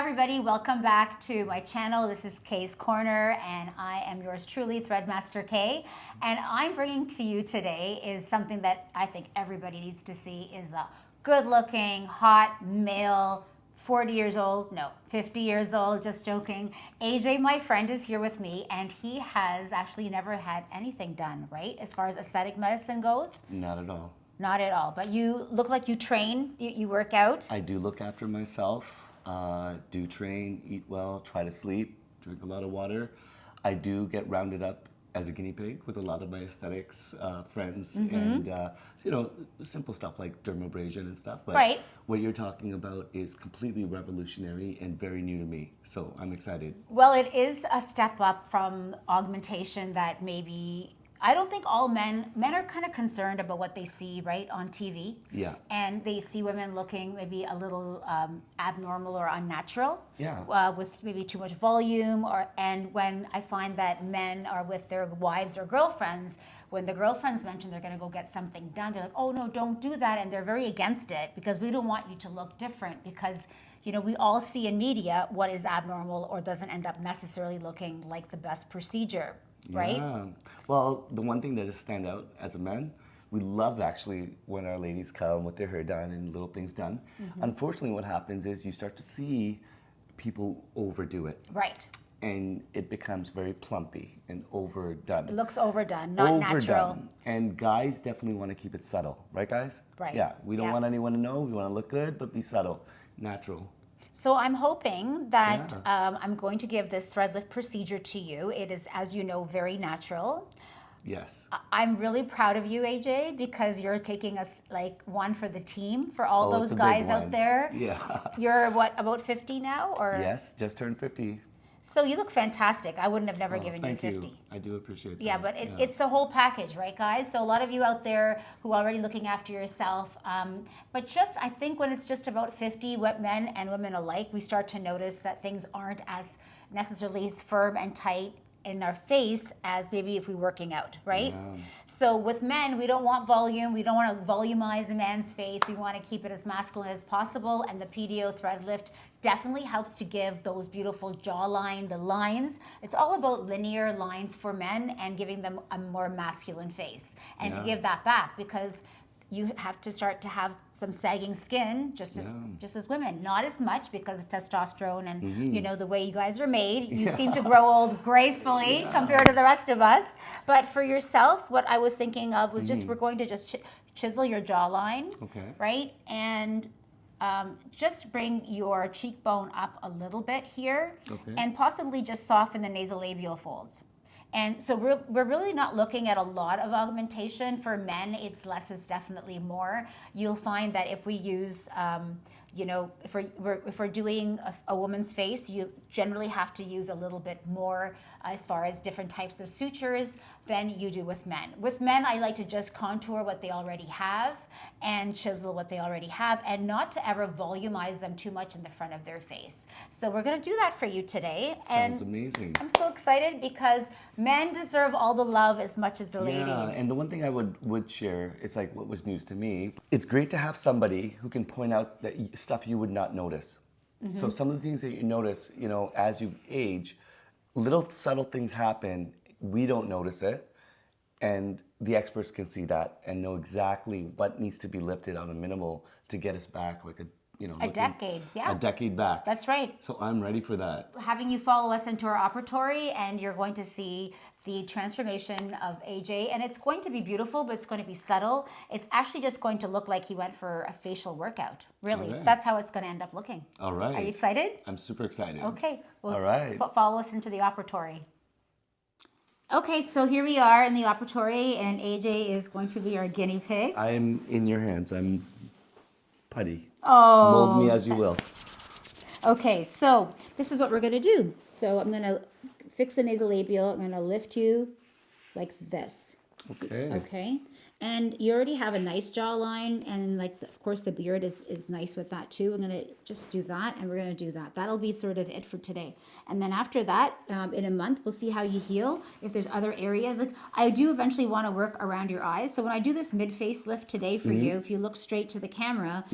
everybody, welcome back to my channel. This is Kay's Corner and I am yours truly, Threadmaster Kay. And I'm bringing to you today is something that I think everybody needs to see is a good looking, hot male, 40 years old, no, 50 years old, just joking. Ajay, my friend, is here with me and he has actually never had anything done, right? As far as aesthetic medicine goes? Not at all. Not at all, but you look like you train, you work out. I do look after myself, do train, eat well, try to sleep, drink a lot of water. I do get rounded up as a guinea pig with a lot of my aesthetics friends and, you know, simple stuff like dermabrasion and stuff. But right. What you're talking about is completely revolutionary and very new to me. So I'm excited. Well, it is a step up from augmentation that maybe... I don't think all men are kind of concerned about what they see, right, on TV. Yeah. And they see women looking maybe a little abnormal or unnatural. Yeah. With maybe too much volume. And when I find that men are with their wives or girlfriends, when the girlfriends mention they're going to go get something done, they're like, oh, no, don't do that. And they're very against it because we don't want you to look different because, you know, we all see in media what is abnormal or doesn't end up necessarily looking like the best procedure. Right? Yeah. Well, the one thing that just stand out as a man, we love actually when our ladies come with their hair done and little things done. Unfortunately, what happens is you start to see people overdo it. Right. And it becomes very plumpy and overdone. It looks overdone, not natural. And guys definitely want to keep it subtle, right, guys? Right. Yeah. We don't want anyone to know. We want to look good, but be subtle, natural. So I'm hoping that I'm going to give this thread lift procedure to you. It is, as you know, very natural. Yes. I'm really proud of you, Ajay, because you're taking us like one for the team, for all those it's a guys big one. out there. Yeah. You're what, about 50 now? Or? Yes, just turned 50. So you look fantastic. I wouldn't have never given you 50. You. I do appreciate that. Yeah, but it's the whole package, right, guys? So a lot of you out there who are already looking after yourself, but just I think when it's just about 50, what men and women alike, we start to notice that things aren't as necessarily as firm and tight in our face as maybe if we're working out, right? Yeah. So with men, we don't want volume. We don't want to volumize a man's face. We want to keep it as masculine as possible. And the PDO Thread Lift definitely helps to give those beautiful jawline, the lines. It's all about linear lines for men and giving them a more masculine face. And to give that back because you have to start to have some sagging skin, just as women. Not as much because of testosterone and you know the way you guys are made. You seem to grow old gracefully compared to the rest of us. But for yourself, what I was thinking of was just we're going to just chisel your jawline, right? And just bring your cheekbone up a little bit here, and possibly just soften the nasolabial folds. And so we're really not looking at a lot of augmentation. For men, it's less is definitely more. You'll find that if we use, you know, if we're doing a woman's face, you generally have to use a little bit more as far as different types of sutures than you do with men. With men, I like to just contour what they already have and chisel what they already have and not to ever volumize them too much in the front of their face. So we're going to do that for you today. Sounds amazing. I'm so excited because men deserve all the love as much as the ladies. Yeah, and the one thing I would share, it's like what was news to me. It's great to have somebody who can point out that stuff you would not notice. So some of the things that you notice, you know, as you age, little subtle things happen, we don't notice it, and the experts can see that and know exactly what needs to be lifted on a minimal to get us back like a decade, a decade back. That's right. So I'm ready for that. Having you follow us into our operatory and you're going to see the transformation of Ajay, and it's going to be beautiful, but it's going to be subtle. It's actually just going to look like he went for a facial workout. Really, that's how it's going to end up looking. All right. Are you excited? I'm super excited. Okay. Well, all right. Follow us into the operatory. Okay, so here we are in the operatory, and Ajay is going to be our guinea pig. I'm in your hands. I'm putty. Oh. Mold me as you will. Okay, so this is what we're going to do. So I'm going to fix the nasolabial. I'm going to lift you like this. Okay. Okay. And you already have a nice jawline, and like of course the beard is nice with that too. I'm gonna just do that, and we're gonna do that. That'll be sort of it for today. And then after that, in a month, we'll see how you heal. If there's other areas, like I do eventually want to work around your eyes. So when I do this mid face lift today for you, if you look straight to the camera,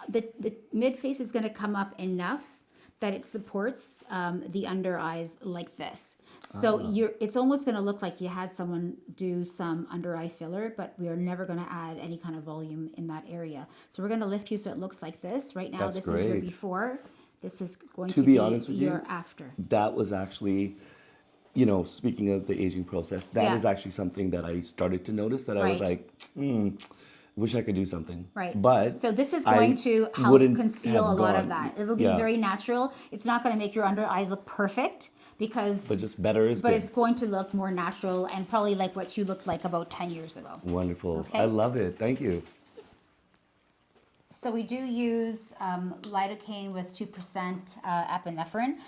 the mid face is gonna come up enough that it supports the under eyes like this. So it's almost going to look like you had someone do some under eye filler, but we are never going to add any kind of volume in that area. So we're going to lift you so it looks like this. Right now, That's this is your great. before. This is going To to be be honest with you, your after. That was actually, you know, speaking of the aging process, that is Yeah. actually something that I started to notice that I was Right. like, wish I could do something. Right. But so this is I going to help wouldn't conceal a have lot of gone- that. It'll be yeah, very natural. It's not going to make your under eyes look perfect because, but just better is but good. it's going to look more natural and probably like what you looked like about 10 years ago. Wonderful. Okay. I love it. Thank you. So we do use lidocaine with 2% epinephrine.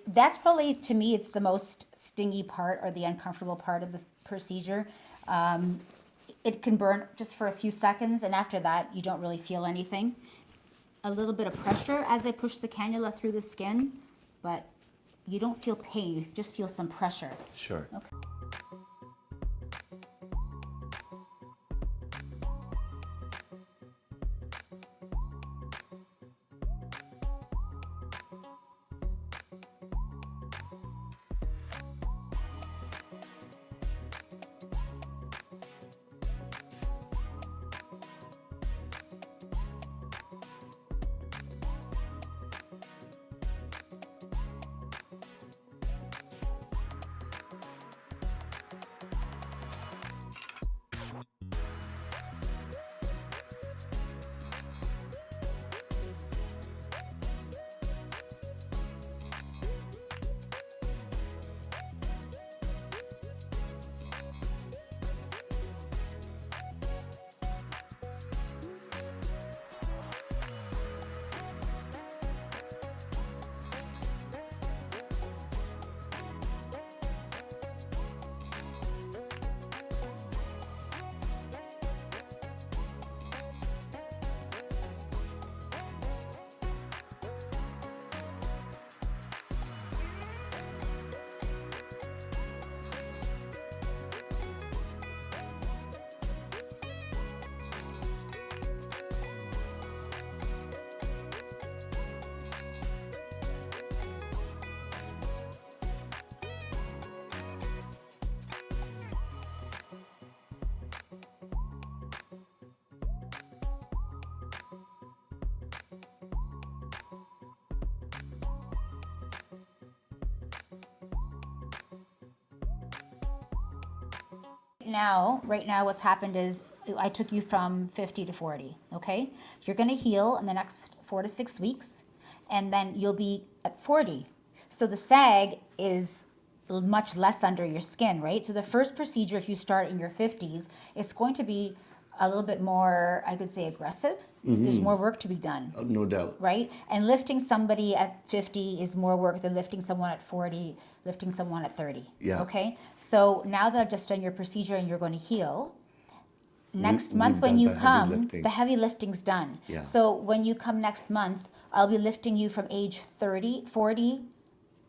That's probably, to me, it's the most stingy part or the uncomfortable part of the procedure. It can burn just for a few seconds, and after that, you don't really feel anything. A little bit of pressure as I push the cannula through the skin, but you don't feel pain, you just feel some pressure. Sure. Okay. Right now what's happened is I took you from 50 to 40, okay? You're gonna heal in the next 4 to 6 weeks, and then you'll be at 40. So the sag is much less under your skin, right? So the first procedure, if you start in your 50s, it's going to be a little bit more, I could say, aggressive. There's more work to be done. No doubt. Right? And lifting somebody at 50 is more work than lifting someone at 40, lifting someone at 30. Yeah. Okay? So now that I've just done your procedure and you're going to heal, next month we've when done you the heavy come, lifting. the heavy lifting's done. Yeah. So when you come next month, I'll be lifting you from age 40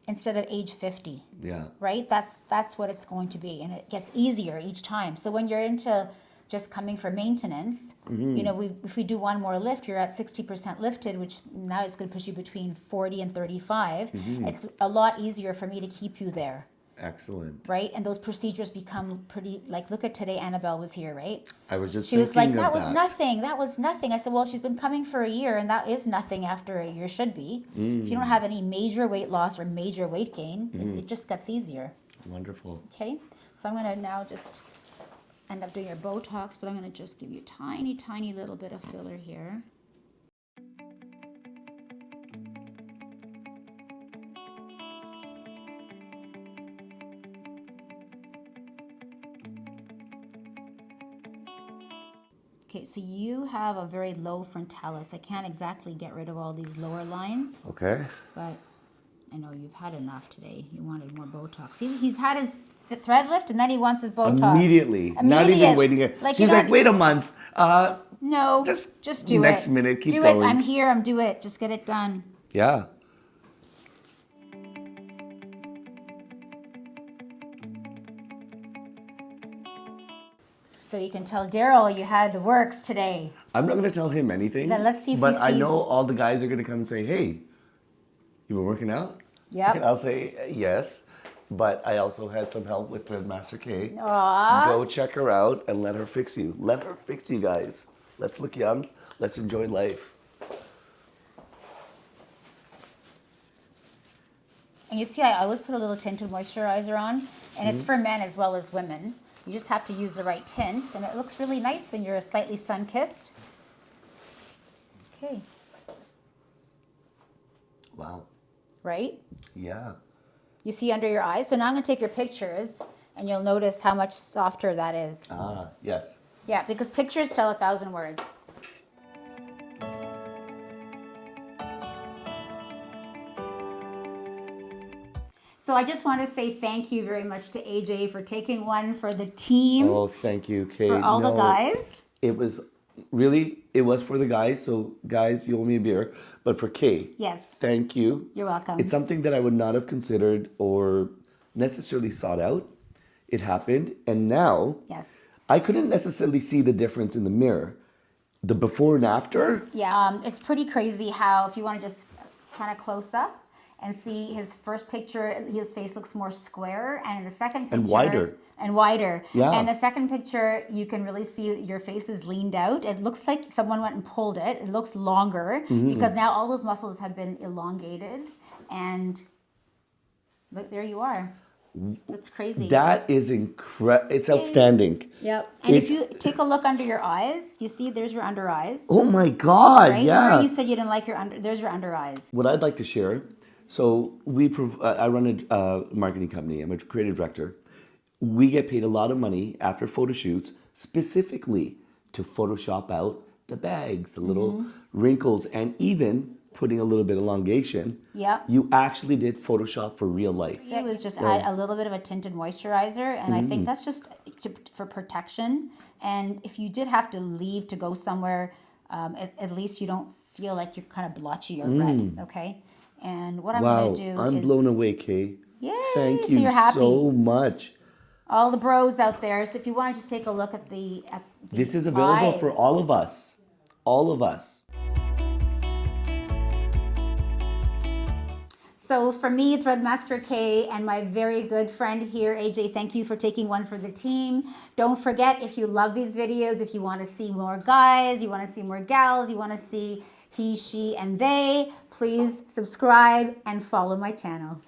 instead of age 50. Yeah. Right? That's what it's going to be. And it gets easier each time. So when you're into just coming for maintenance, you know, if we do one more lift, you're at 60% lifted, which now is going to push you between 40 and 35. It's a lot easier for me to keep you there. Excellent. Right? And those procedures become pretty, like, look at today, Annabelle was here, right? I was just She was like, thinking that of was nothing. That was nothing. I said, well, she's been coming for a year, and that is nothing after a year should be. If you don't have any major weight loss or major weight gain, it just gets easier. Wonderful. Okay? So I'm going to now just end up doing your Botox, but I'm going to just give you a tiny, tiny little bit of filler here. Okay, so you have a very low frontalis. I can't exactly get rid of all these lower lines, Okay. but I know you've had enough today. You wanted more Botox. He's had his thread lift, and then he wants his Botox. Immediately. Not even waiting. Like, She's like, wait a month. No, Just do it. next minute, keep do going. it. I'm here. Do it. Just get it done. Yeah. So you can tell Daryl you had the works today. I'm not going to tell him anything. Then let's see if but he I sees- know all the guys are going to come and say, hey, You've been working out? Yep. And I'll say yes, but I also had some help with Threadmaster K. Aww. Go check her out and let her fix you. Let her fix you guys. Let's look young. Let's enjoy life. And you see, I always put a little tinted moisturizer on, and it's for men as well as women. You just have to use the right tint, and it looks really nice when you're slightly sun-kissed. Okay. Wow. Right? Yeah. You see under your eyes? So now I'm going to take your pictures, and you'll notice how much softer that is. Ah, yes. Yeah, because pictures tell 1,000 words. So I just want to say thank you very much to AJ for taking one for the team, Oh, thank you, Kate. for all the guys. It was for the guys. So, guys, you owe me a beer. But for Kate, Yes. thank you. You're welcome. It's something that I would not have considered or necessarily sought out. It happened. And now, Yes. I couldn't necessarily see the difference in the mirror. The before and after. Yeah, it's pretty crazy how, if you want to just kind of close up and see his first picture, his face looks more square, and in the second picture... And wider. And wider. Yeah. And the second picture, you can really see your face is leaned out. It looks like someone went and pulled it. It looks longer because now all those muscles have been elongated. And look, there you are. That's crazy. That is incredible. It's outstanding. Yep. And if It's- you take a look under your eyes, you see there's your under eyes. Oh my God, Right? yeah. Remember you said you didn't like your there's your under eyes. What I'd like to share, so I run a marketing company. I'm a creative director. We get paid a lot of money after photo shoots specifically to Photoshop out the bags, the little wrinkles, and even putting a little bit of elongation. Yep. You actually did Photoshop for real life. It was just add a little bit of a tinted moisturizer, and I think that's just for protection. And if you did have to leave to go somewhere, at least you don't feel like you're kind of blotchy or red, okay? And what I'm Wow, going to do I'm is... blown away, Kay. Yay, Thank so you you're happy. so much. All the bros out there, so if you want to just take a look at the This is available for eyes. all of us. All of us. So for me, Threadmaster K, and my very good friend here, AJ, thank you for taking one for the team. Don't forget, if you love these videos, if you want to see more guys, you want to see more gals, you want to see he, she, and they, please subscribe and follow my channel.